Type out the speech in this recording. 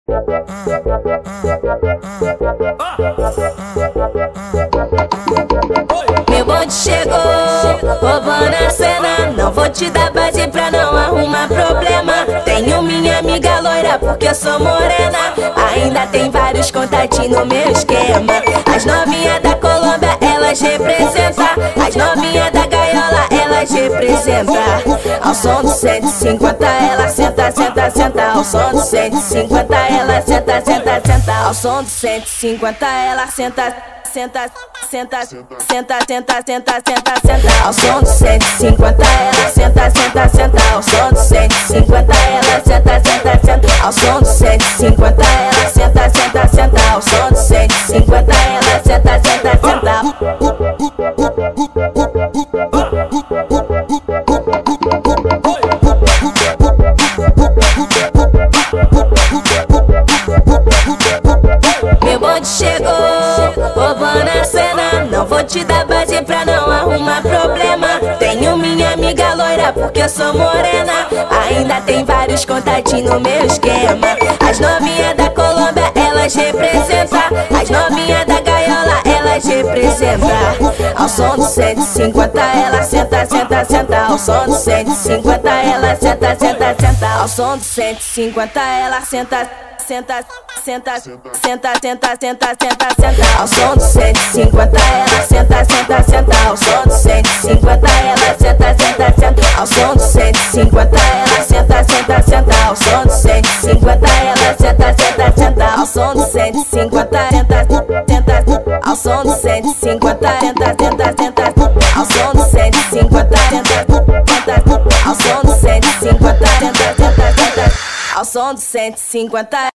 Meu bonde chegou, roubando a cena. Não vou te dar base pra não arrumar problema. Tenho minha amiga loira porque eu sou morena. Ainda tem vários contatinhos no meu esquema. As novinhas da Colômbia, elas representam. As novinhas da gaiola, elas representam. Ao som do 150 ela senta, senta, senta. Ao som do 150 ela senta, senta, senta. Ao som do 150 ela senta, senta, senta, senta, senta, senta, senta, senta. Ao som do 150 ela senta, senta, senta. Ao som do 150 ela senta, senta, senta. Ao som do 150 ela senta, senta, senta. Ao som do 150 ela senta, senta, senta. Meu bonde chegou, roubando a cena. Não vou te dar base pra não arrumar problema. Tenho minha amiga loira porque eu sou morena. Ainda tem vários contatinhos no meu esquema. As novinhas da Colômbia, elas representam. As novinhas da gaiola, elas representam. Ao som do 150 ela senta, senta, senta. Ao som do 150 ela senta, senta, senta. Ao som do 150 ela senta, senta, senta, senta, senta, senta, senta, senta. Ao som do 150 ela senta, senta, senta. Ao som do 150 ela senta, senta, senta. Ao som do 150 ela senta, senta, senta. Ao som do 150 ela senta, senta, senta. Ao som do 150 senta, senta. Ao som do 150 senta, senta, senta. Ao som do 150 senta, senta. Ao som do 150 senta, senta, senta. Ao som do 150